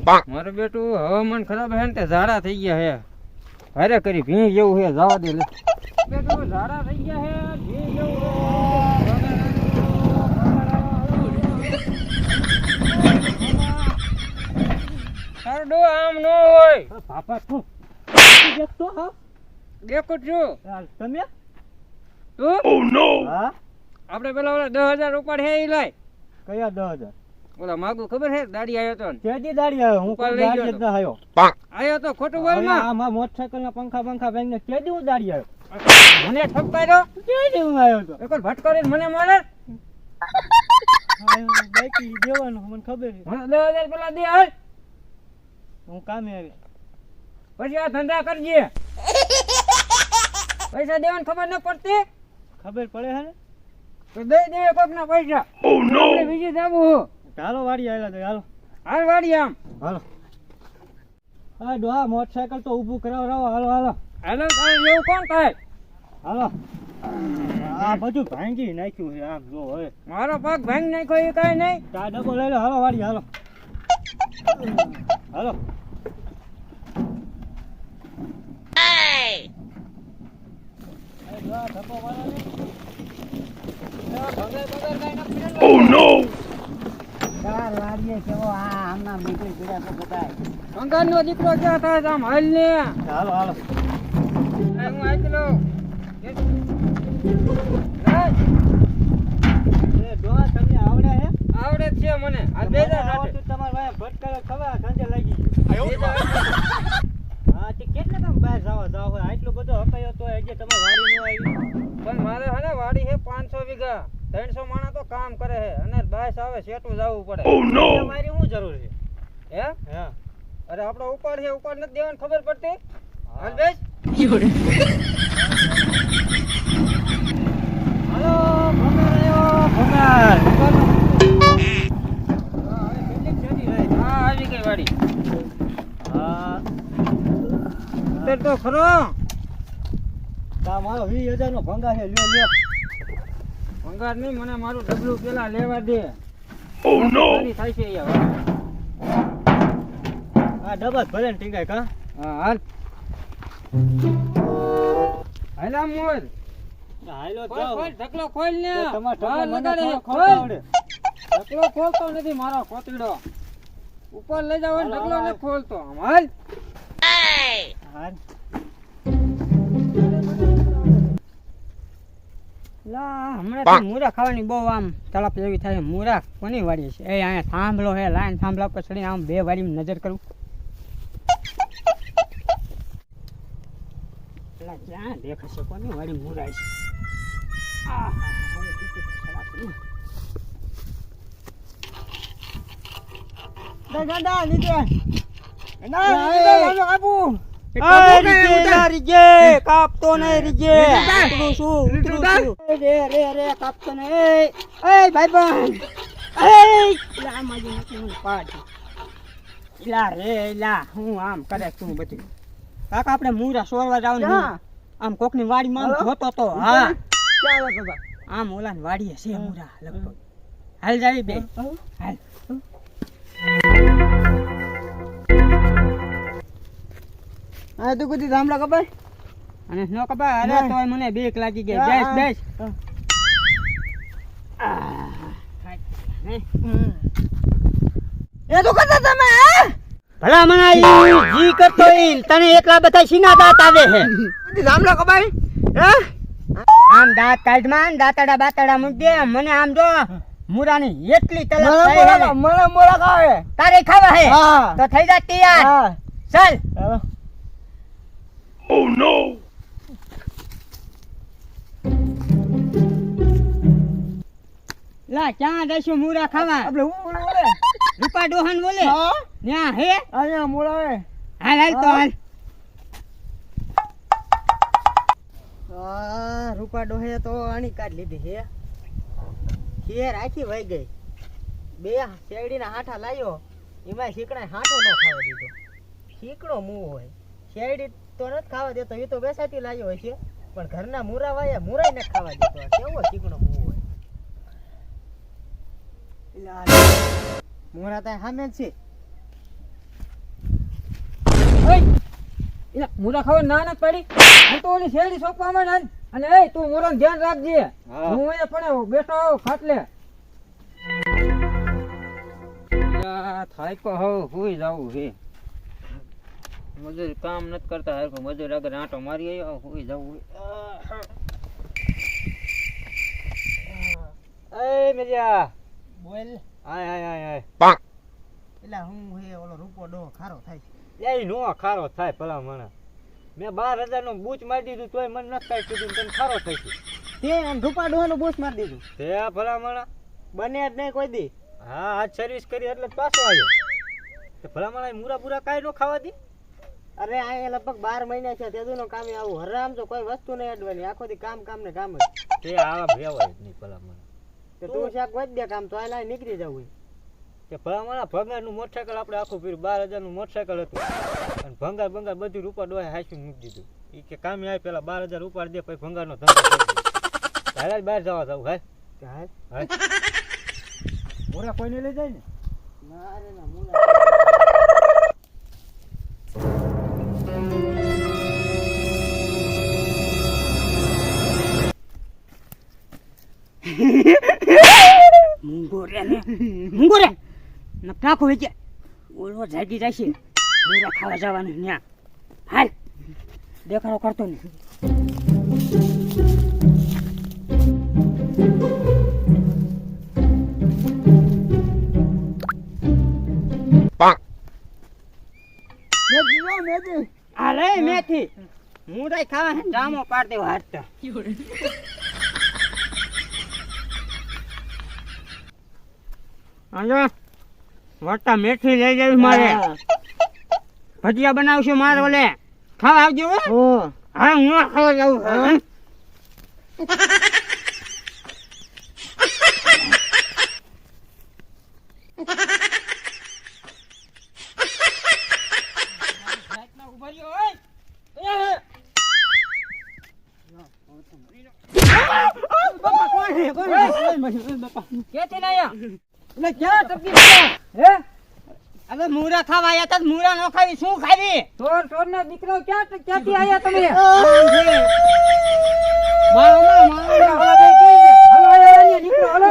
મારું બેટું હવામાન ખરાબ હે ને તે ઝાડા થઈ ગયા હે. હારે કરી ભીં જેવું હે, જવા દે લે. બેટું ઝાડા થઈ ગયા હે, ભીં જેવું હે. તારું ડો આમ ન હોય. પાપા તું દેખતો હા દેખું છું. તમે તું હા આપણે પેલા ઓલા 10,000 ઉપર હે ઈ લાય. કયા 10,000 ઓલા માગું ખબર હે દાડી આવ્યો તો ને? કેદી દાડી આવ્યો હું ઉપર કોઈ લઈ દાડી જ ગયો ના આવ્યો આવ્યો તો ખોટું બોલ માં. આમાં મોટરસાઇકલ ના પંખા ભાઈને કેદી હું દાડી આવ્યો મને ઠપકાર્યો. કેદી હું આવ્યો તો એકવાર ભટકારીને મને મારે. બાઈક દેવાનું મને ખબર છે મને 10,000 પેલા દે હાલ. હું કામે આવી પછી આ ધંધા કરજે. પૈસા દેવાની ખબર ન પડતી ખબર પડે હે ને તો દઈ દે કોકના પૈસા. આપણે બીજી જાવું. હાલો વાડી આવ્યા તો હાલો હાલ વાડી આમ. હાલો હા ડોહા મોટરસાઇકલ તો ઊભું કરાવો રાવો હાલો હાલો હાલો કાંઈ એવું કોણ થાય? હાલો આ બધું ભાંગી નાખ્યું છે આમ જો હવે મારો પગ ભાંગી નાખ્યો એ કાંઈ નહીં. આ ડબ્બો લઈ લો હાલો વાડી હાલો હાલો કંગારનો દીકરો ક્યાં થાય છે? આમ હાલ ને. હાલો હાલો હું આઈ લો. ડોહા તમને આવડે હે આવડે જ છે મને. આ બે જા સાથે. તમારે વાયા ભટકાયો ખબર ધંધે લાગી હા તે કેટલા તમે બહાર જાવ હોય આટલો બધો હકાયો તો હજી તમે વાડી નો આવી પણ મારે હે ને વાડી હે 500 વીઘા. 300 માણા તો કામ કરે હે અને બાયસ આવે શેઠું જવું પડે. તમારી શું જરૂર છે હે હા અરે આપણો ઉપાડ છે, ઉપાડ નથી દેવાની ખબર પડતી. હાલ બેસ. હાલો ભંગાર આવ્યો ભંગાર હા આવી ગઈ વાડી. હા ઉતર તો ખરો. તા મારો 20,000 નો ભંગાર છે લ્યો લ્યો ભંગાર નહીં, મને મારું ડબલું પેલા લેવા દે. સારી થાય છે અહીંયા. આ ડબ્બા ભલે ને ટીંગાય કા હા હાલ. હાલ આમ મોર. હાલો ખોલ જાઓ ખોલ ઢકલો ખોલ ને. તમારે હા, મને લગાડે છે, ખોલતા ખોલ. આવડે ઢકલો ખોલતો નથી મારો કોતડીડો. ઉપર લઈ જાવ ને ઢકલો ને ખોલતો. આમ હાલ. હા લા હમણાં તો મૂરા ખાવાની બહુ આમ તળપ એવી થાય. મૂરા કોની વાડી છે? એ અહીંયા થાંભલો હે, લાઈન થાંભલા પર ચડીને આમ બે વાડીમાં નજર કરું. લા ક્યાં દેખાશે કોની વાડી મૂરા છે? આહા, હવે કેટલી ખરાબ કરી. ગાંડા નીચે કાપતો નહીં રીજે. ઉતરું છું, ઉતરું છું. રે કાપતો નહીં. એ ભાઈબંધ. લા માજી નથી મને પાડ. લા રે લા હું આમ કરે તું બધું. કાકા આપણે મૂરા સોરવા જાવ આમ કોકની વાડીમાં આમ જોતો તો. હા ચાલો બાબા આમ ઓલા વાડીએ છે મૂરા લગભગ. હાલ જાવી બે હાલ. આ તું કુદી ધામડા કપાય અને નો કપા. અરે તો મને બીક લાગી ગઈ. બેસ બેસ. એ તો કદા તમે ભલા મને જી કરતો ઈ તને એકલા બધા સીના દાંત આવે હે. કુદી ધામડા કપાય હે આમ દાંત કાઢમાં દાંતડા બાતડા મૂક દે. મને આમ જો મુરાની એટલી તલબ થાય હે. મને મોળા ખાવે તારે ખાવા હે હા તો થઈ જા તૈયાર. હા ચાલ. Oh no! લા ક્યાં જઈશું મુરા ખાવા? આપણે હું બોલે રૂપા ડોહન બોલે હા ન્યા હે. અહીંયા મોળા હે હાલ હાલ તો હાલ. રૂપા ડોહે તો આની કાઢ લીધી હે ખેર આખી વહી ગઈ. બે શેરડીના હાઠા લાવ્યો એમાં શીકણા હાંઠો ન ખાવા દીધો. શીકણો મૂવ હોય શેરડી તો નથી ખાવા દેતો. એ તો બેસાતી લાવ્યો હોય છે પણ ઘરના મૂરા વાયા મૂરાય નથી ખાવા દેતો. કેવો શીકણો મૂવ હોય. મૂરા ત્યાં સામે જ છે એટલે મૂરા ખાવા ના ના પડી હું તો ઓલી શેરડી સોંપવામાં ના અને એ તું મોરાનું ધ્યાન રાખજે હા. હું અહીંયા પણ બેઠો હોઉં ખાટલે થાય તો હવે હુઈ જાવું છે મજૂરી કામ નથી કરતા હાર મજૂર આગળ આંટો મારી આવ્યો હુઈ જવું એ મેજા બોલ આય આય આય આય એટલે હું હે ઓલો રૂપો ડો ખારો થાય છે એ નો ખારો થાય ભલા મને મેં 12,000 નું બૂચ મારી દીધું તોય મને નથી થાય કીધું તને ખારો થાય છે તે આમ રૂપા ડોહાનું બોસ મારી દીધું તે ભલા મને બને જ નહીં કોઈ દી હા આજ સર્વિસ કરી એટલે જ પાછો આવ્યો તે ભલા મને મૂરા બુરા કાંઈ નો ખાવા દી અરે આ લગભગ 12 મહિના છે તેદુનો કામે આવું હરામ તો કોઈ વસ્તુ નહીં અડવાની આખો દી કામ કામ ને કામ જ તે આવા ભેવાય જ નહીં ભલા મને તે તું શાક વધ દે કામ તો આ લાઈ નીકળી જવું કે ભલા મને ભંગારનું મોટરસાયકલ આપણે આખું પીરું 12,000 નું મોટરસાયકલ હતું અને ભંગાર બંગાર બધું રૂપા ડોહે હાંસી મૂકી દીધું એ કે કામે આવે પેલા 12,000 ઉપાડી દે પછી ભંગારનો ધંધો કરી દે હાલ બહાર જવા જવું હાલ હાલ હાલ મોરા કોઈને લઈ જાય ને ના રે ના મુલા મુંગો રે નાખો વેચે ઓલો જાગી જશે મૂરા ખાવા જવાનું ન્યા હાલ દેખાડો કરતો ને અરે મેથી મૂરાઈ ખાવા જામો પાડ દેવો હાટતા આજો વટા મેથી લઈ જઈશ મારે ભજીયા બનાવશું મારે ઓલે ખાવા આવજો હો હા હું ખાવા જાઉં કેથી લાયા એટલે ક્યાં ટપકી ગયા હે હવે મૂરા ખાવા આયા તા મૂરા નો ખાવી શું ખાવી ચોર ના દીકરો ક્યાંથી આયા તમે મારો હલો નીકળો હલો